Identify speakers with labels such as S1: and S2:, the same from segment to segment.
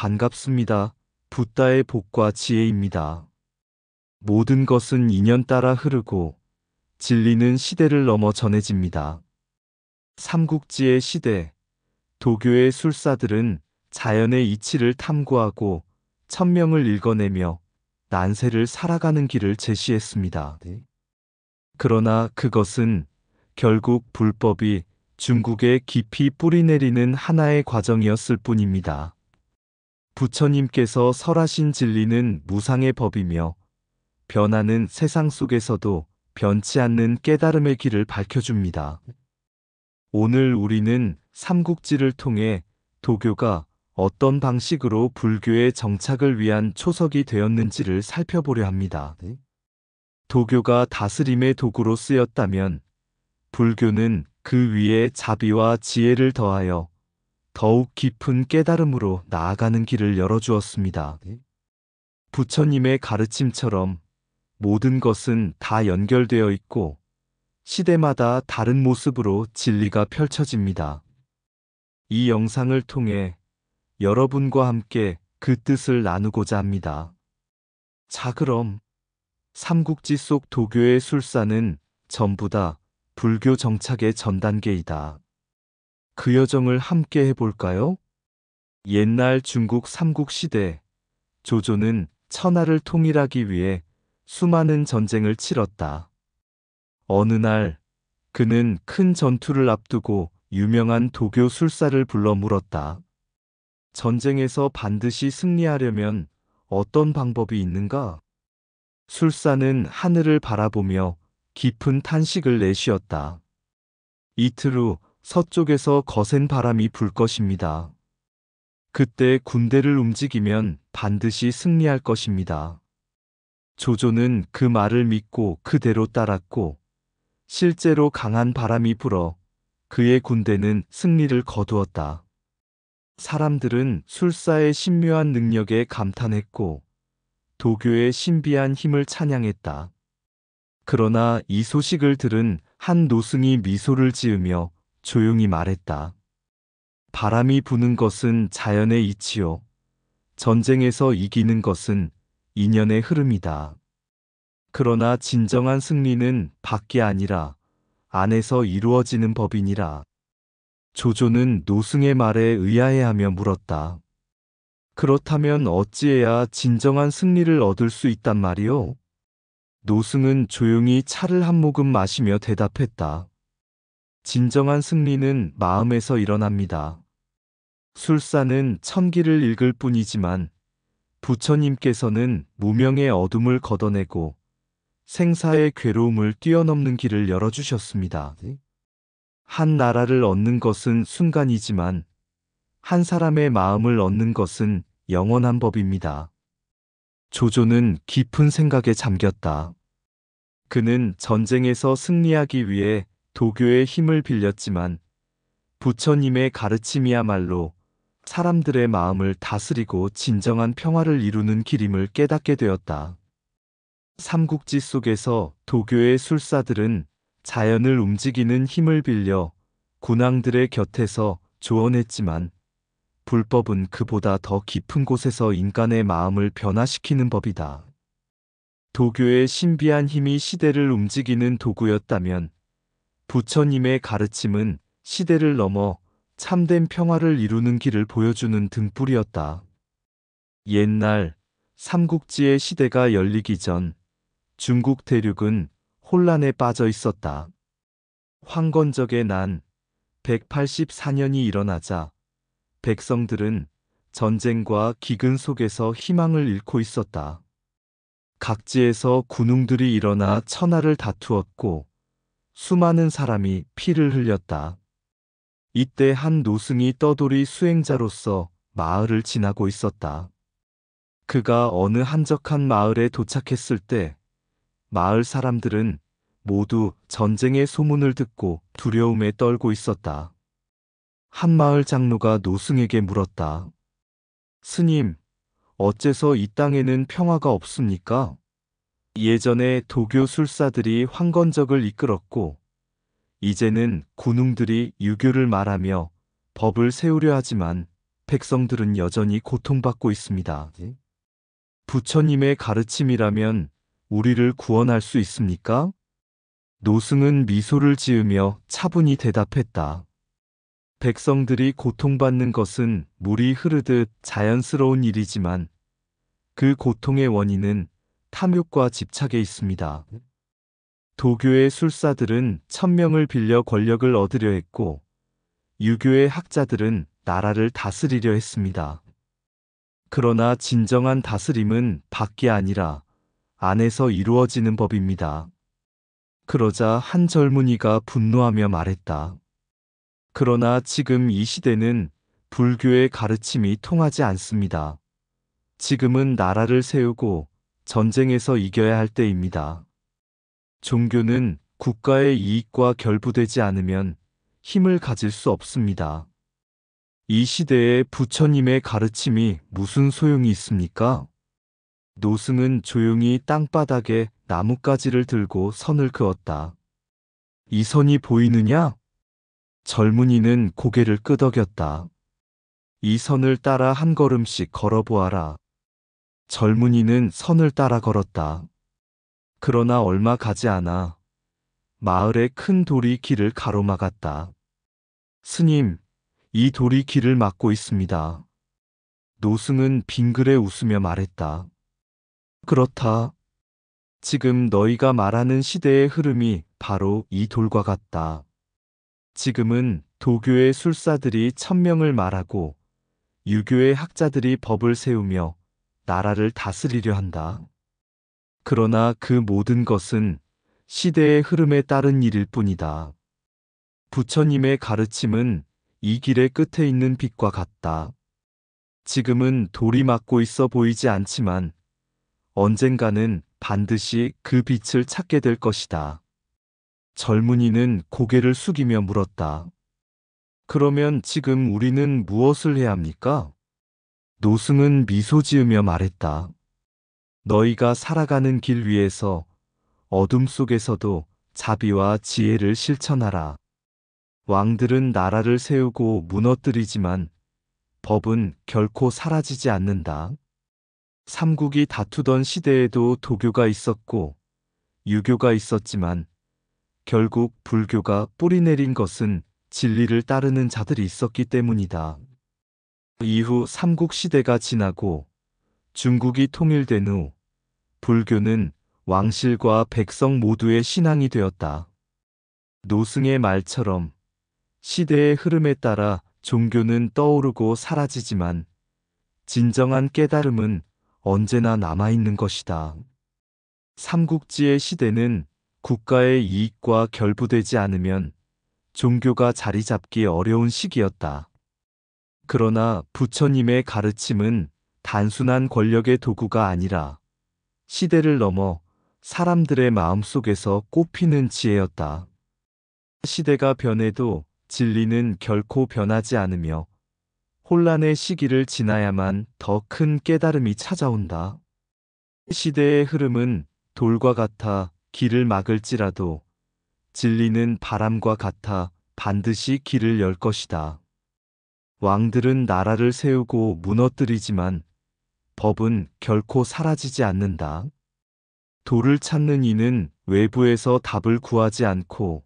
S1: 반갑습니다. 붓다의 복과 지혜입니다. 모든 것은 인연 따라 흐르고 진리는 시대를 넘어 전해집니다. 삼국지의 시대, 도교의 술사들은 자연의 이치를 탐구하고 천명을 읽어내며 난세를 살아가는 길을 제시했습니다. 그러나 그것은 결국 불법이 중국에 깊이 뿌리내리는 하나의 과정이었을 뿐입니다. 부처님께서 설하신 진리는 무상의 법이며 변하는 세상 속에서도 변치 않는 깨달음의 길을 밝혀줍니다. 오늘 우리는 삼국지를 통해 도교가 어떤 방식으로 불교의 정착을 위한 초석이 되었는지를 살펴보려 합니다. 도교가 다스림의 도구로 쓰였다면 불교는 그 위에 자비와 지혜를 더하여 더욱 깊은 깨달음으로 나아가는 길을 열어주었습니다. 부처님의 가르침처럼 모든 것은 다 연결되어 있고 시대마다 다른 모습으로 진리가 펼쳐집니다. 이 영상을 통해 여러분과 함께 그 뜻을 나누고자 합니다. 자, 그럼 삼국지 속 도교의 술사는 전부 다 불교 정착의 전 단계이다. 그 여정을 함께 해볼까요? 옛날 중국 삼국시대, 조조는 천하를 통일하기 위해 수많은 전쟁을 치렀다. 어느 날 그는 큰 전투를 앞두고 유명한 도교 술사를 불러 물었다. 전쟁에서 반드시 승리하려면 어떤 방법이 있는가? 술사는 하늘을 바라보며 깊은 탄식을 내쉬었다. 이틀 후 서쪽에서 거센 바람이 불 것입니다. 그때 군대를 움직이면 반드시 승리할 것입니다. 조조는 그 말을 믿고 그대로 따랐고 실제로 강한 바람이 불어 그의 군대는 승리를 거두었다. 사람들은 술사의 신묘한 능력에 감탄했고 도교의 신비한 힘을 찬양했다. 그러나 이 소식을 들은 한 노승이 미소를 지으며 조용히 말했다. 바람이 부는 것은 자연의 이치요. 전쟁에서 이기는 것은 인연의 흐름이다. 그러나 진정한 승리는 밖이 아니라 안에서 이루어지는 법이니라. 조조는 노승의 말에 의아해하며 물었다. 그렇다면 어찌해야 진정한 승리를 얻을 수 있단 말이오? 노승은 조용히 차를 한 모금 마시며 대답했다. 진정한 승리는 마음에서 일어납니다. 술사는 천기를 읽을 뿐이지만 부처님께서는 무명의 어둠을 걷어내고 생사의 괴로움을 뛰어넘는 길을 열어주셨습니다. 한 나라를 얻는 것은 순간이지만 한 사람의 마음을 얻는 것은 영원한 법입니다. 조조는 깊은 생각에 잠겼다. 그는 전쟁에서 승리하기 위해 도교의 힘을 빌렸지만 부처님의 가르침이야말로 사람들의 마음을 다스리고 진정한 평화를 이루는 길임을 깨닫게 되었다. 삼국지 속에서 도교의 술사들은 자연을 움직이는 힘을 빌려 군왕들의 곁에서 조언했지만 불법은 그보다 더 깊은 곳에서 인간의 마음을 변화시키는 법이다. 도교의 신비한 힘이 시대를 움직이는 도구였다면 부처님의 가르침은 시대를 넘어 참된 평화를 이루는 길을 보여주는 등불이었다. 옛날 삼국지의 시대가 열리기 전 중국 대륙은 혼란에 빠져 있었다. 황건적의 난 184년이 일어나자 백성들은 전쟁과 기근 속에서 희망을 잃고 있었다. 각지에서 군웅들이 일어나 천하를 다투었고 수많은 사람이 피를 흘렸다. 이때 한 노승이 떠돌이 수행자로서 마을을 지나고 있었다. 그가 어느 한적한 마을에 도착했을 때 마을 사람들은 모두 전쟁의 소문을 듣고 두려움에 떨고 있었다. 한 마을 장로가 노승에게 물었다. 스님, 어째서 이 땅에는 평화가 없습니까? 예전에 도교 술사들이 황건적을 이끌었고 이제는 군웅들이 유교를 말하며 법을 세우려 하지만 백성들은 여전히 고통받고 있습니다. 부처님의 가르침이라면 우리를 구원할 수 있습니까? 노승은 미소를 지으며 차분히 대답했다. 백성들이 고통받는 것은 물이 흐르듯 자연스러운 일이지만 그 고통의 원인은 탐욕과 집착에 있습니다. 도교의 술사들은 천명을 빌려 권력을 얻으려 했고 유교의 학자들은 나라를 다스리려 했습니다. 그러나 진정한 다스림은 밖이 아니라 안에서 이루어지는 법입니다. 그러자 한 젊은이가 분노하며 말했다. 그러나 지금 이 시대는 불교의 가르침이 통하지 않습니다. 지금은 나라를 세우고 전쟁에서 이겨야 할 때입니다. 종교는 국가의 이익과 결부되지 않으면 힘을 가질 수 없습니다. 이 시대에 부처님의 가르침이 무슨 소용이 있습니까? 노승은 조용히 땅바닥에 나뭇가지를 들고 선을 그었다. 이 선이 보이느냐? 젊은이는 고개를 끄덕였다. 이 선을 따라 한 걸음씩 걸어보아라. 젊은이는 선을 따라 걸었다. 그러나 얼마 가지 않아 마을에 큰 돌이 길을 가로막았다. 스님, 이 돌이 길을 막고 있습니다. 노승은 빙그레 웃으며 말했다. 그렇다. 지금 너희가 말하는 시대의 흐름이 바로 이 돌과 같다. 지금은 도교의 술사들이 천명을 말하고 유교의 학자들이 법을 세우며 나라를 다스리려 한다. 그러나 그 모든 것은 시대의 흐름에 따른 일일 뿐이다. 부처님의 가르침은 이 길의 끝에 있는 빛과 같다. 지금은 돌이 막고 있어 보이지 않지만 언젠가는 반드시 그 빛을 찾게 될 것이다. 젊은이는 고개를 숙이며 물었다. 그러면 지금 우리는 무엇을 해야 합니까? 노승은 미소 지으며 말했다. 너희가 살아가는 길 위에서 어둠 속에서도 자비와 지혜를 실천하라. 왕들은 나라를 세우고 무너뜨리지만 법은 결코 사라지지 않는다. 삼국이 다투던 시대에도 도교가 있었고 유교가 있었지만 결국 불교가 뿌리내린 것은 진리를 따르는 자들이 있었기 때문이다. 이후 삼국시대가 지나고 중국이 통일된 후 불교는 왕실과 백성 모두의 신앙이 되었다. 노승의 말처럼 시대의 흐름에 따라 종교는 떠오르고 사라지지만 진정한 깨달음은 언제나 남아있는 것이다. 삼국지의 시대는 국가의 이익과 결부되지 않으면 종교가 자리 잡기 어려운 시기였다. 그러나 부처님의 가르침은 단순한 권력의 도구가 아니라 시대를 넘어 사람들의 마음속에서 꽃피는 지혜였다. 시대가 변해도 진리는 결코 변하지 않으며 혼란의 시기를 지나야만 더 큰 깨달음이 찾아온다. 시대의 흐름은 돌과 같아 길을 막을지라도 진리는 바람과 같아 반드시 길을 열 것이다. 왕들은 나라를 세우고 무너뜨리지만 법은 결코 사라지지 않는다. 도를 찾는 이는 외부에서 답을 구하지 않고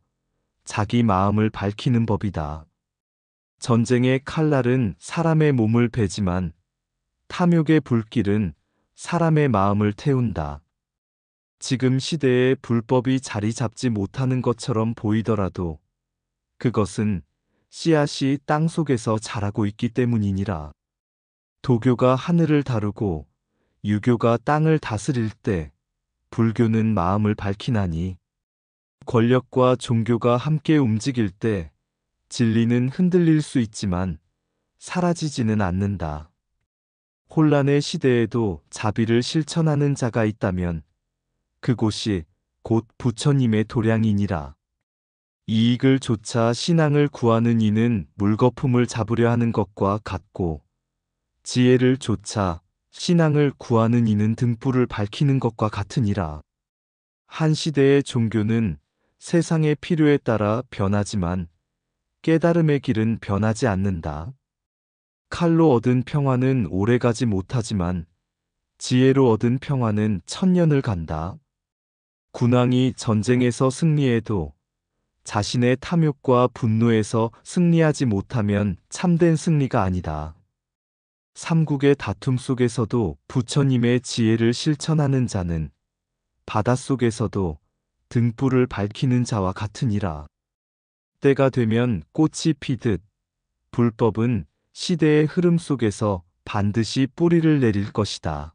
S1: 자기 마음을 밝히는 법이다. 전쟁의 칼날은 사람의 몸을 베지만 탐욕의 불길은 사람의 마음을 태운다. 지금 시대에 불법이 자리 잡지 못하는 것처럼 보이더라도 그것은 씨앗이 땅 속에서 자라고 있기 때문이니라. 도교가 하늘을 다루고 유교가 땅을 다스릴 때 불교는 마음을 밝히나니 권력과 종교가 함께 움직일 때 진리는 흔들릴 수 있지만 사라지지는 않는다. 혼란의 시대에도 자비를 실천하는 자가 있다면 그곳이 곧 부처님의 도량이니라. 이익을 좇아 신앙을 구하는 이는 물거품을 잡으려 하는 것과 같고 지혜를 좇아 신앙을 구하는 이는 등불을 밝히는 것과 같으니라. 한 시대의 종교는 세상의 필요에 따라 변하지만 깨달음의 길은 변하지 않는다. 칼로 얻은 평화는 오래가지 못하지만 지혜로 얻은 평화는 천년을 간다. 군왕이 전쟁에서 승리해도 자신의 탐욕과 분노에서 승리하지 못하면 참된 승리가 아니다. 삼국의 다툼 속에서도 부처님의 지혜를 실천하는 자는 바닷속에서도 등불을 밝히는 자와 같으니라. 때가 되면 꽃이 피듯 불법은 시대의 흐름 속에서 반드시 뿌리를 내릴 것이다.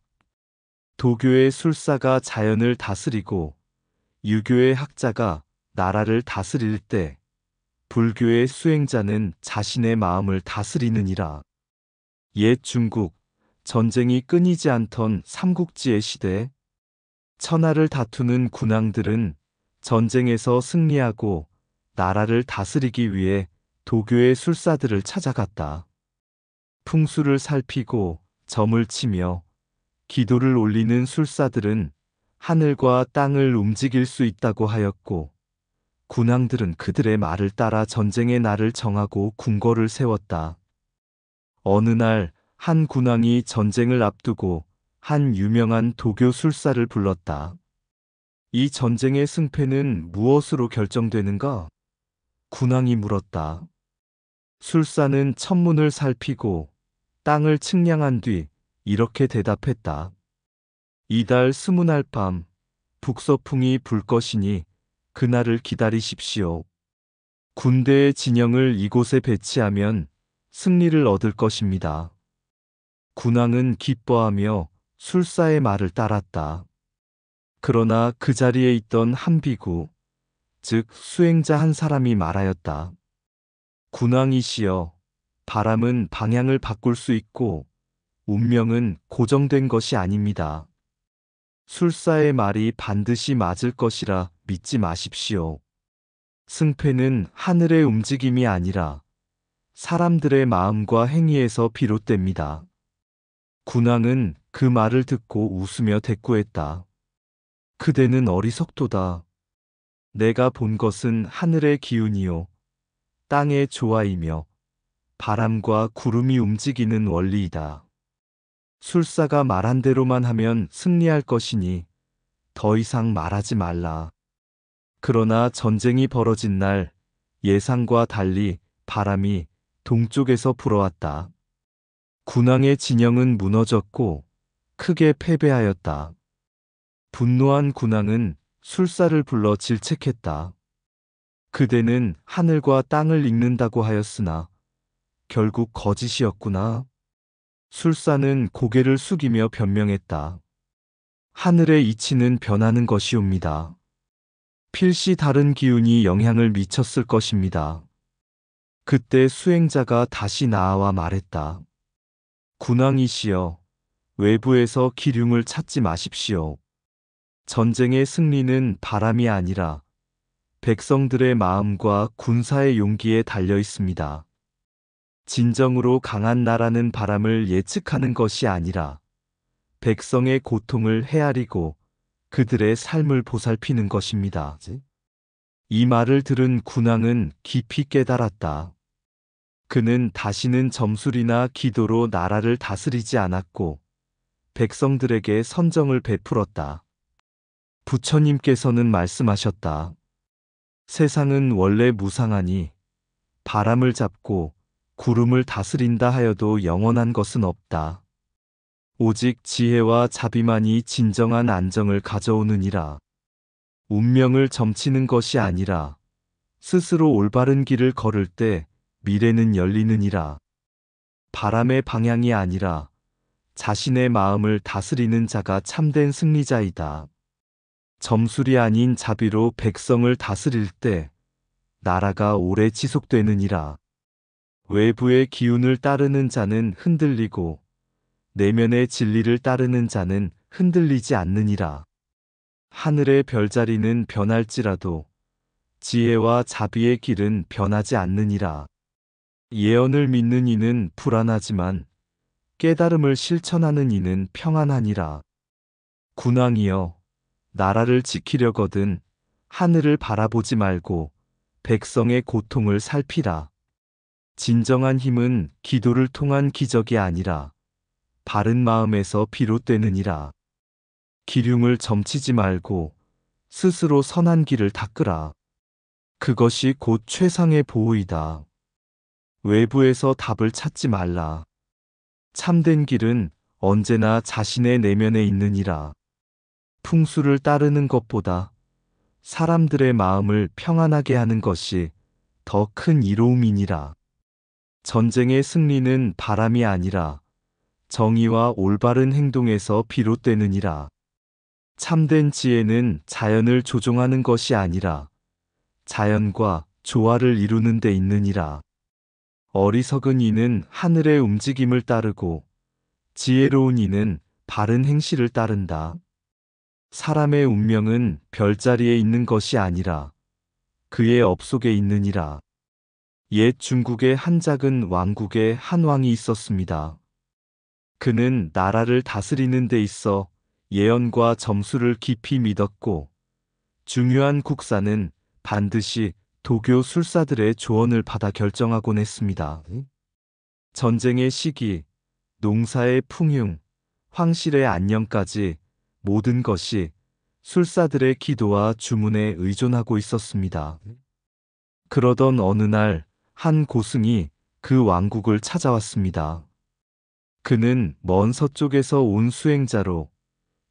S1: 도교의 술사가 자연을 다스리고 유교의 학자가 나라를 다스릴 때 불교의 수행자는 자신의 마음을 다스리느니라. 옛 중국, 전쟁이 끊이지 않던 삼국지의 시대, 천하를 다투는 군왕들은 전쟁에서 승리하고 나라를 다스리기 위해 도교의 술사들을 찾아갔다. 풍수를 살피고 점을 치며 기도를 올리는 술사들은 하늘과 땅을 움직일 수 있다고 하였고, 군왕들은 그들의 말을 따라 전쟁의 날을 정하고 궁궐을 세웠다. 어느 날 한 군왕이 전쟁을 앞두고 한 유명한 도교 술사를 불렀다. 이 전쟁의 승패는 무엇으로 결정되는가? 군왕이 물었다. 술사는 천문을 살피고 땅을 측량한 뒤 이렇게 대답했다. 이달 스무날 밤 북서풍이 불 것이니 그날을 기다리십시오. 군대의 진영을 이곳에 배치하면 승리를 얻을 것입니다. 군왕은 기뻐하며 술사의 말을 따랐다. 그러나 그 자리에 있던 한 비구, 즉 수행자 한 사람이 말하였다. 군왕이시여, 바람은 방향을 바꿀 수 있고 운명은 고정된 것이 아닙니다. 술사의 말이 반드시 맞을 것이라 믿지 마십시오. 승패는 하늘의 움직임이 아니라 사람들의 마음과 행위에서 비롯됩니다. 군왕은 그 말을 듣고 웃으며 대꾸했다. 그대는 어리석도다. 내가 본 것은 하늘의 기운이요, 땅의 조화이며 바람과 구름이 움직이는 원리이다. 술사가 말한 대로만 하면 승리할 것이니 더 이상 말하지 말라. 그러나 전쟁이 벌어진 날 예상과 달리 바람이 동쪽에서 불어왔다. 군왕의 진영은 무너졌고 크게 패배하였다. 분노한 군왕은 술사를 불러 질책했다. 그대는 하늘과 땅을 읽는다고 하였으나 결국 거짓이었구나. 술사는 고개를 숙이며 변명했다. 하늘의 이치는 변하는 것이옵니다. 필시 다른 기운이 영향을 미쳤을 것입니다. 그때 수행자가 다시 나와 말했다. 군왕이시여, 외부에서 기륭을 찾지 마십시오. 전쟁의 승리는 바람이 아니라 백성들의 마음과 군사의 용기에 달려 있습니다. 진정으로 강한 나라는 바람을 예측하는 것이 아니라 백성의 고통을 헤아리고 그들의 삶을 보살피는 것입니다. 이 말을 들은 군왕은 깊이 깨달았다. 그는 다시는 점술이나 기도로 나라를 다스리지 않았고 백성들에게 선정을 베풀었다. 부처님께서는 말씀하셨다. 세상은 원래 무상하니 바람을 잡고 구름을 다스린다 하여도 영원한 것은 없다. 오직 지혜와 자비만이 진정한 안정을 가져오느니라. 운명을 점치는 것이 아니라 스스로 올바른 길을 걸을 때 미래는 열리느니라. 바람의 방향이 아니라 자신의 마음을 다스리는 자가 참된 승리자이다. 점술이 아닌 자비로 백성을 다스릴 때 나라가 오래 지속되느니라. 외부의 기운을 따르는 자는 흔들리고 내면의 진리를 따르는 자는 흔들리지 않느니라. 하늘의 별자리는 변할지라도 지혜와 자비의 길은 변하지 않느니라. 예언을 믿는 이는 불안하지만 깨달음을 실천하는 이는 평안하니라. 군왕이여, 나라를 지키려거든 하늘을 바라보지 말고 백성의 고통을 살피라. 진정한 힘은 기도를 통한 기적이 아니라 바른 마음에서 비롯되느니라. 기륭을 점치지 말고 스스로 선한 길을 닦으라. 그것이 곧 최상의 보호이다. 외부에서 답을 찾지 말라. 참된 길은 언제나 자신의 내면에 있느니라. 풍수를 따르는 것보다 사람들의 마음을 평안하게 하는 것이 더 큰 이로움이니라. 전쟁의 승리는 바람이 아니라 정의와 올바른 행동에서 비롯되느니라. 참된 지혜는 자연을 조종하는 것이 아니라 자연과 조화를 이루는 데 있느니라. 어리석은 이는 하늘의 움직임을 따르고 지혜로운 이는 바른 행실을 따른다. 사람의 운명은 별자리에 있는 것이 아니라 그의 업속에 있느니라. 옛 중국의 한 작은 왕국에 한 왕이 있었습니다. 그는 나라를 다스리는 데 있어 예언과 점수를 깊이 믿었고 중요한 국사는 반드시 도교 술사들의 조언을 받아 결정하곤 했습니다. 전쟁의 시기, 농사의 풍흉, 황실의 안녕까지 모든 것이 술사들의 기도와 주문에 의존하고 있었습니다. 그러던 어느 날 한 고승이 그 왕국을 찾아왔습니다. 그는 먼 서쪽에서 온 수행자로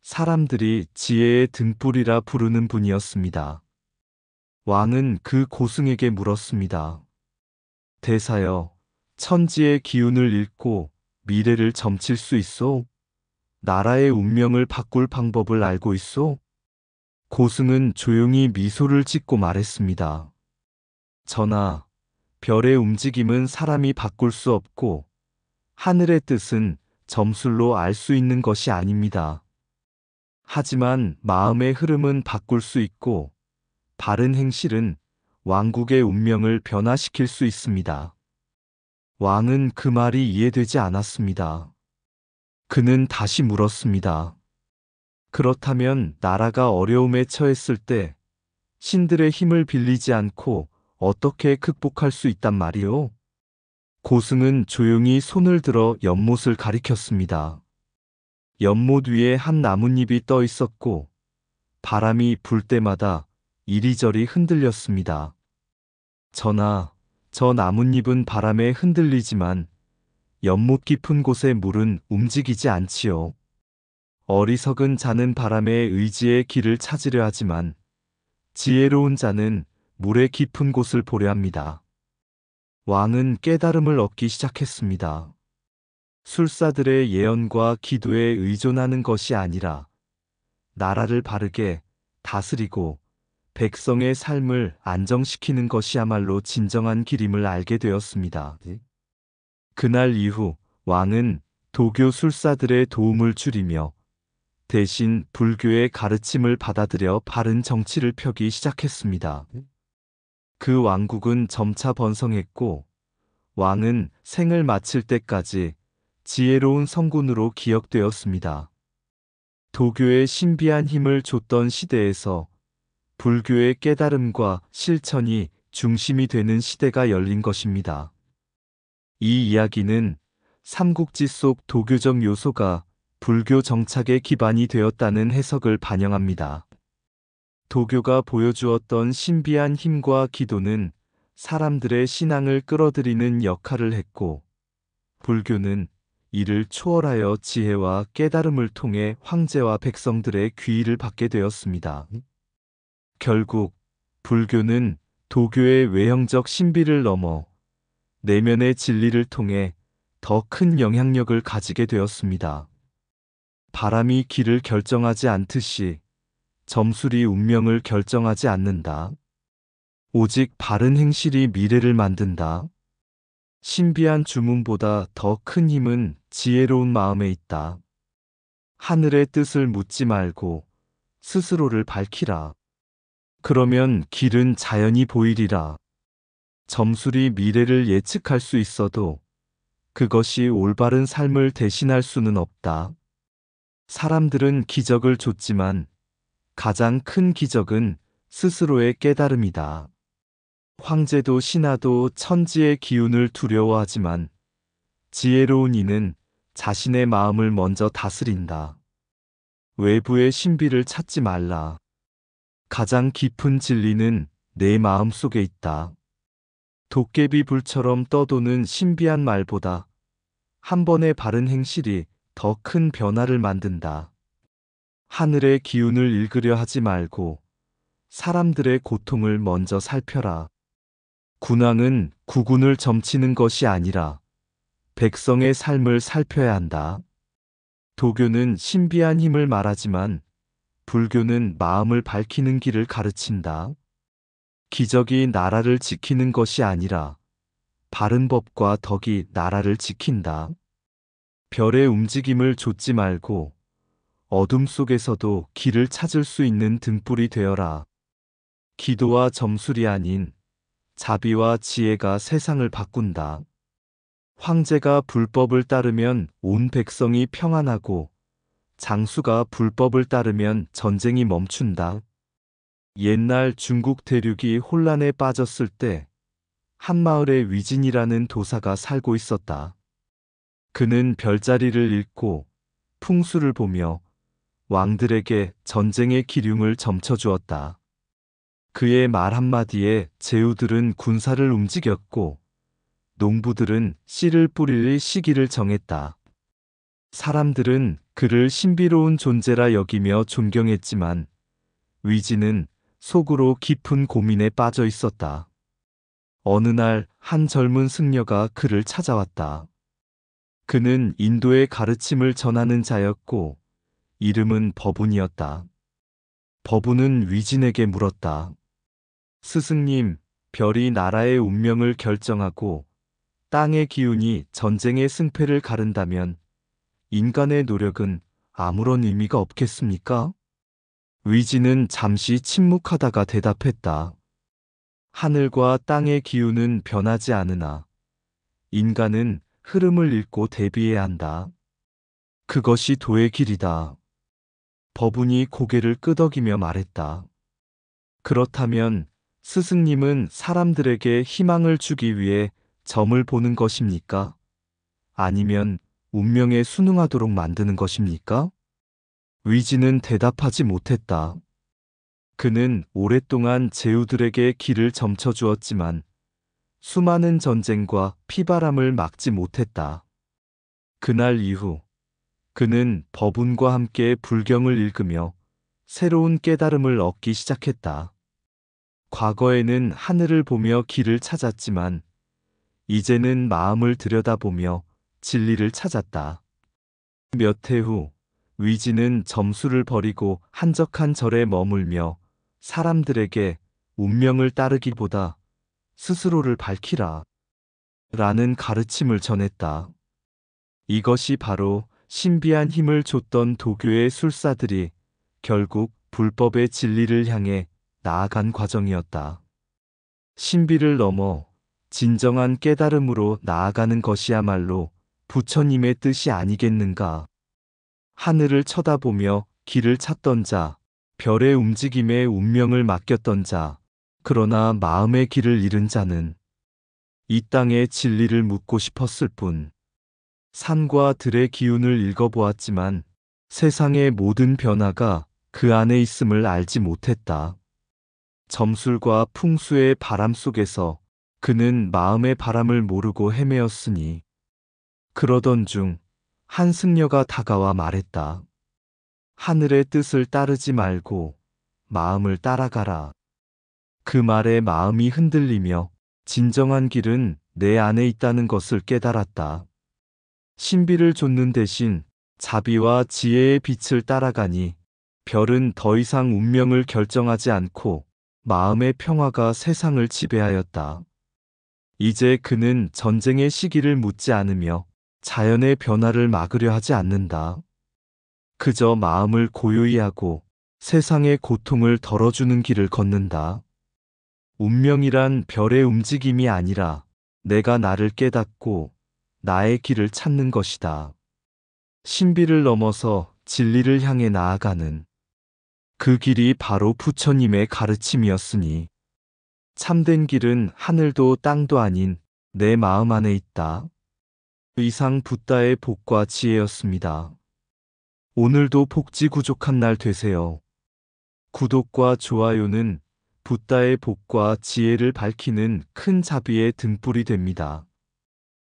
S1: 사람들이 지혜의 등불이라 부르는 분이었습니다. 왕은 그 고승에게 물었습니다. 대사여, 천지의 기운을 읽고 미래를 점칠 수 있소? 나라의 운명을 바꿀 방법을 알고 있소? 고승은 조용히 미소를 짓고 말했습니다. 전하, 별의 움직임은 사람이 바꿀 수 없고 하늘의 뜻은 점술로 알 수 있는 것이 아닙니다. 하지만 마음의 흐름은 바꿀 수 있고 바른 행실은 왕국의 운명을 변화시킬 수 있습니다. 왕은 그 말이 이해되지 않았습니다. 그는 다시 물었습니다. 그렇다면 나라가 어려움에 처했을 때 신들의 힘을 빌리지 않고 어떻게 극복할 수 있단 말이오? 고승은 조용히 손을 들어 연못을 가리켰습니다. 연못 위에 한 나뭇잎이 떠 있었고 바람이 불 때마다 이리저리 흔들렸습니다. 전하, 저 나뭇잎은 바람에 흔들리지만 연못 깊은 곳의 물은 움직이지 않지요. 어리석은 자는 바람의 의지의 길을 찾으려 하지만 지혜로운 자는 물의 깊은 곳을 보려 합니다. 왕은 깨달음을 얻기 시작했습니다. 술사들의 예언과 기도에 의존하는 것이 아니라 나라를 바르게 다스리고 백성의 삶을 안정시키는 것이야말로 진정한 길임을 알게 되었습니다. 그날 이후 왕은 도교 술사들의 도움을 줄이며 대신 불교의 가르침을 받아들여 바른 정치를 펴기 시작했습니다. 그 왕국은 점차 번성했고 왕은 생을 마칠 때까지 지혜로운 성군으로 기억되었습니다. 도교의 신비한 힘을 줬던 시대에서 불교의 깨달음과 실천이 중심이 되는 시대가 열린 것입니다. 이 이야기는 삼국지 속 도교적 요소가 불교 정착의 기반이 되었다는 해석을 반영합니다. 도교가 보여주었던 신비한 힘과 기도는 사람들의 신앙을 끌어들이는 역할을 했고, 불교는 이를 초월하여 지혜와 깨달음을 통해 황제와 백성들의 귀의를 받게 되었습니다. 결국 불교는 도교의 외형적 신비를 넘어 내면의 진리를 통해 더 큰 영향력을 가지게 되었습니다. 바람이 길을 결정하지 않듯이 점술이 운명을 결정하지 않는다. 오직 바른 행실이 미래를 만든다. 신비한 주문보다 더 큰 힘은 지혜로운 마음에 있다. 하늘의 뜻을 묻지 말고 스스로를 밝히라. 그러면 길은 자연히 보이리라. 점술이 미래를 예측할 수 있어도 그것이 올바른 삶을 대신할 수는 없다. 사람들은 기적을 줬지만 가장 큰 기적은 스스로의 깨달음이다. 황제도 신하도 천지의 기운을 두려워하지만 지혜로운 이는 자신의 마음을 먼저 다스린다. 외부의 신비를 찾지 말라. 가장 깊은 진리는 내 마음 속에 있다. 도깨비 불처럼 떠도는 신비한 말보다 한 번의 바른 행실이 더 큰 변화를 만든다. 하늘의 기운을 읽으려 하지 말고 사람들의 고통을 먼저 살펴라. 군왕은 국군을 점치는 것이 아니라 백성의 삶을 살펴야 한다. 도교는 신비한 힘을 말하지만 불교는 마음을 밝히는 길을 가르친다. 기적이 나라를 지키는 것이 아니라 바른 법과 덕이 나라를 지킨다. 별의 움직임을 좇지 말고 어둠 속에서도 길을 찾을 수 있는 등불이 되어라. 기도와 점술이 아닌 자비와 지혜가 세상을 바꾼다. 황제가 불법을 따르면 온 백성이 평안하고 장수가 불법을 따르면 전쟁이 멈춘다. 옛날 중국 대륙이 혼란에 빠졌을 때 한마을에 위진이라는 도사가 살고 있었다. 그는 별자리를 읽고 풍수를 보며 왕들에게 전쟁의 기륭을 점쳐주었다. 그의 말 한마디에 제후들은 군사를 움직였고 농부들은 씨를 뿌릴 시기를 정했다. 사람들은 그를 신비로운 존재라 여기며 존경했지만 위진은 속으로 깊은 고민에 빠져 있었다. 어느 날 한 젊은 승려가 그를 찾아왔다. 그는 인도의 가르침을 전하는 자였고 이름은 버분이었다. 버분은 위진에게 물었다. 스승님, 별이 나라의 운명을 결정하고 땅의 기운이 전쟁의 승패를 가른다면 인간의 노력은 아무런 의미가 없겠습니까? 위진은 잠시 침묵하다가 대답했다. 하늘과 땅의 기운은 변하지 않으나 인간은 흐름을 읽고 대비해야 한다. 그것이 도의 길이다. 버분이 고개를 끄덕이며 말했다. 그렇다면 스승님은 사람들에게 희망을 주기 위해 점을 보는 것입니까? 아니면 운명에 순응하도록 만드는 것입니까? 위진은 대답하지 못했다. 그는 오랫동안 제후들에게 길을 점쳐주었지만 수많은 전쟁과 피바람을 막지 못했다. 그날 이후 그는 버분과 함께 불경을 읽으며 새로운 깨달음을 얻기 시작했다. 과거에는 하늘을 보며 길을 찾았지만 이제는 마음을 들여다보며 진리를 찾았다. 몇 해 후 위진은 점수를 버리고 한적한 절에 머물며 사람들에게 운명을 따르기보다 스스로를 밝히라 라는 가르침을 전했다. 이것이 바로 신비한 힘을 줬던 도교의 술사들이 결국 불법의 진리를 향해 나아간 과정이었다. 신비를 넘어 진정한 깨달음으로 나아가는 것이야말로 부처님의 뜻이 아니겠는가. 하늘을 쳐다보며 길을 찾던 자, 별의 움직임에 운명을 맡겼던 자, 그러나 마음의 길을 잃은 자는 이 땅의 진리를 묻고 싶었을 뿐. 산과 들의 기운을 읽어보았지만 세상의 모든 변화가 그 안에 있음을 알지 못했다. 점술과 풍수의 바람 속에서 그는 마음의 바람을 모르고 헤매었으니 그러던 중 한 승려가 다가와 말했다. 하늘의 뜻을 따르지 말고 마음을 따라가라. 그 말에 마음이 흔들리며 진정한 길은 내 안에 있다는 것을 깨달았다. 신비를 좇는 대신 자비와 지혜의 빛을 따라가니 별은 더 이상 운명을 결정하지 않고 마음의 평화가 세상을 지배하였다. 이제 그는 전쟁의 시기를 묻지 않으며 자연의 변화를 막으려 하지 않는다. 그저 마음을 고요히 하고 세상의 고통을 덜어주는 길을 걷는다. 운명이란 별의 움직임이 아니라 내가 나를 깨닫고 나의 길을 찾는 것이다. 신비를 넘어서 진리를 향해 나아가는 그 길이 바로 부처님의 가르침이었으니 참된 길은 하늘도 땅도 아닌 내 마음 안에 있다. 이상 붓다의 복과 지혜였습니다. 오늘도 복지구족한 날 되세요. 구독과 좋아요는 붓다의 복과 지혜를 밝히는 큰 자비의 등불이 됩니다.